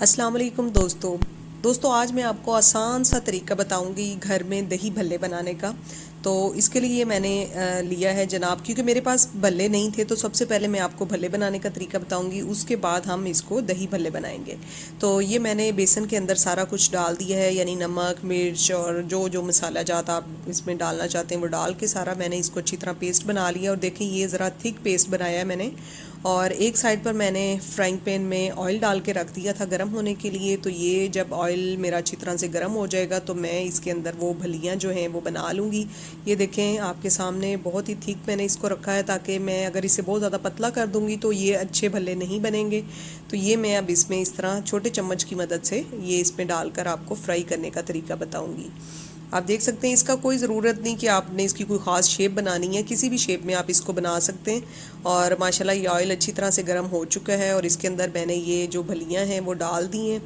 अस्सलाम वालेकुम दोस्तों आज मैं आपको आसान सा तरीका बताऊंगी घर में दही भल्ले बनाने का। तो इसके लिए मैंने लिया है जनाब, क्योंकि मेरे पास भल्ले नहीं थे, तो सबसे पहले मैं आपको भल्ले बनाने का तरीका बताऊंगी, उसके बाद हम इसको दही भल्ले बनाएंगे। तो ये मैंने बेसन के अंदर सारा कुछ डाल दिया है, यानी नमक, मिर्च और जो जो मसाला जात आप इसमें डालना चाहते हैं वो डाल के सारा मैंने इसको अच्छी तरह पेस्ट बना लिया। और देखें ये ज़रा थिक पेस्ट बनाया है मैंने। और एक साइड पर मैंने फ्राइंग पैन में ऑयल डाल के रख दिया था गर्म होने के लिए। तो ये जब ऑयल मेरा अच्छी तरह से गर्म हो जाएगा तो मैं इसके अंदर वो भलियाँ जो हैं वो बना लूँगी। ये देखें आपके सामने बहुत ही थिक मैंने इसको रखा है, ताकि मैं अगर इसे बहुत ज़्यादा पतला कर दूँगी तो ये अच्छे भल्ले नहीं बनेंगे। तो ये मैं अब इसमें इस तरह छोटे चम्मच की मदद से ये इसमें डालकर आपको फ्राई करने का तरीका बताऊँगी। आप देख सकते हैं इसका कोई ज़रूरत नहीं कि आपने इसकी कोई ख़ास शेप बनानी है, किसी भी शेप में आप इसको बना सकते हैं। और माशाल्लाह ये ऑयल अच्छी तरह से गर्म हो चुका है और इसके अंदर मैंने ये जो भलियाँ हैं वो डाल दी हैं।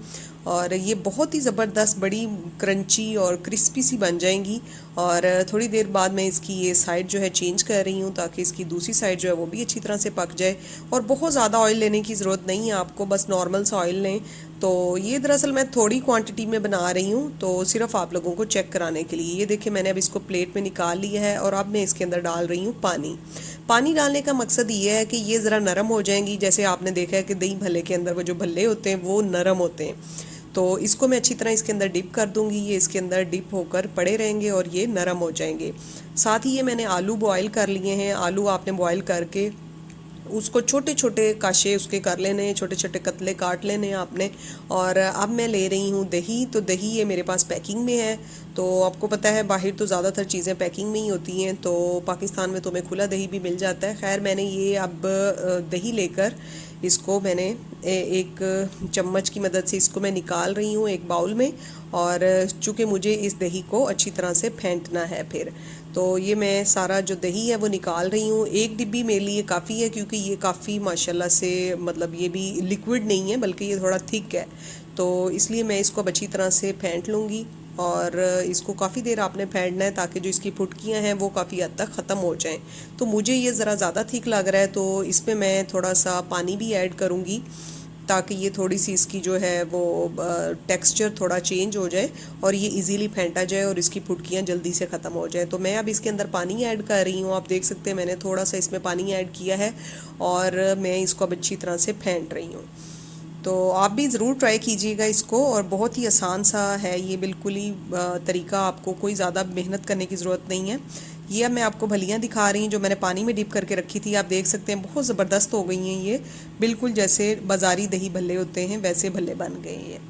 और ये बहुत ही ज़बरदस्त बड़ी क्रंची और क्रिस्पी सी बन जाएंगी। और थोड़ी देर बाद मैं इसकी ये साइड जो है चेंज कर रही हूँ, ताकि इसकी दूसरी साइड जो है वो भी अच्छी तरह से पक जाए। और बहुत ज़्यादा ऑयल लेने की ज़रूरत नहीं है आपको, बस नॉर्मल सा ऑयल लें। तो ये दरअसल मैं थोड़ी क्वांटिटी में बना रही हूँ, तो सिर्फ आप लोगों को चेक कराने के लिए। ये देखिए मैंने अब इसको प्लेट में निकाल लिया है और अब मैं इसके अंदर डाल रही हूँ पानी। पानी डालने का मकसद ये है कि ये ज़रा नरम हो जाएंगी। जैसे आपने देखा है कि दही भल्ले के अंदर वो जो भल्ले होते हैं वो नरम होते हैं। तो इसको मैं अच्छी तरह इसके अंदर डिप कर दूंगी, ये इसके अंदर डिप होकर पड़े रहेंगे और ये नरम हो जाएंगे। साथ ही ये मैंने आलू बॉयल कर लिए हैं। आलू आपने बॉयल करके उसको छोटे छोटे काशे उसके कर लेने, छोटे छोटे कतले काट लेने आपने। और अब मैं ले रही हूँ दही। तो दही ये मेरे पास पैकिंग में है। तो आपको पता है बाहर तो ज़्यादातर चीज़ें पैकिंग में ही होती हैं, तो पाकिस्तान में तो हमें खुला दही भी मिल जाता है। खैर मैंने ये अब दही लेकर इसको मैंने एक चम्मच की मदद से इसको मैं निकाल रही हूँ एक बाउल में। और चूँकि मुझे इस दही को अच्छी तरह से फेंटना है फिर, तो ये मैं सारा जो दही है वो निकाल रही हूँ। एक डिब्बी मेरे लिए काफ़ी है, क्योंकि ये काफ़ी माशाल्लाह से मतलब ये भी लिक्विड नहीं है बल्कि ये थोड़ा थिक है। तो इसलिए मैं इसको अब अच्छी तरह से फेंट लूँगी। और इसको काफ़ी देर आपने फेंटना है, ताकि जो इसकी फुटकियाँ हैं वो काफ़ी हद तक ख़त्म हो जाएं। तो मुझे ये ज़रा ज़्यादा थिक लग रहा है, तो इसमें मैं थोड़ा सा पानी भी ऐड करूँगी, ताकि ये थोड़ी सी इसकी जो है वो टेक्सचर थोड़ा चेंज हो जाए और ये इजीली फेंटा जाए और इसकी फुटकियाँ जल्दी से ख़त्म हो जाए। तो मैं अब इसके अंदर पानी ऐड कर रही हूँ। आप देख सकते हैं मैंने थोड़ा सा इसमें पानी ऐड किया है और मैं इसको अब अच्छी तरह से फेंट रही हूँ। तो आप भी ज़रूर ट्राई कीजिएगा इसको, और बहुत ही आसान सा है ये, बिल्कुल ही तरीका, आपको कोई ज़्यादा मेहनत करने की ज़रूरत नहीं है। ये अब मैं आपको भलियाँ दिखा रही हूँ जो मैंने पानी में डिप करके रखी थी। आप देख सकते हैं बहुत ज़बरदस्त हो गई हैं ये, बिल्कुल जैसे बाज़ारी दही भल्ले होते हैं वैसे भल्ले बन गए ये।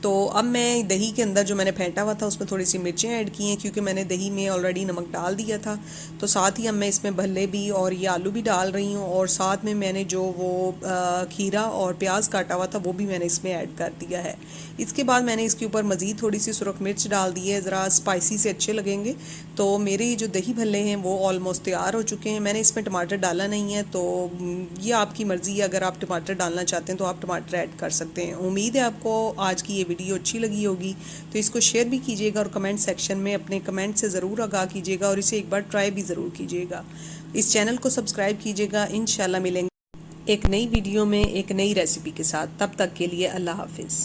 तो अब मैं दही के अंदर जो मैंने फेंटा हुआ था उसमें थोड़ी सी मिर्चें ऐड की हैं, क्योंकि मैंने दही में ऑलरेडी नमक डाल दिया था। तो साथ ही अब मैं इसमें भल्ले भी और ये आलू भी डाल रही हूँ, और साथ में मैंने जो वो खीरा और प्याज काटा हुआ था वो भी मैंने इसमें ऐड कर दिया है। इसके बाद मैंने इसके ऊपर मज़ीद थोड़ी सी सुरख मिर्च डाल दी है, ज़रा स्पाइसी से अच्छे लगेंगे। तो मेरे ये जो दही भल्ले हैं वो ऑलमोस्ट तैयार हो चुके हैं। मैंने इसमें टमाटर डाला नहीं है, तो ये आपकी मर्ज़ी है, अगर आप टमाटर डालना चाहते हैं तो आप टमाटर ऐड कर सकते हैं। उम्मीद है आपको आज की ये वीडियो अच्छी लगी होगी, तो इसको शेयर भी कीजिएगा और कमेंट सेक्शन में अपने कमेंट से ज़रूर आगाह कीजिएगा, और इसे एक बार ट्राई भी ज़रूर कीजिएगा। इस चैनल को सब्सक्राइब कीजिएगा। इंशाल्लाह मिलेंगे एक नई वीडियो में एक नई रेसिपी के साथ। तब तक के लिए अल्लाह हाफिज़।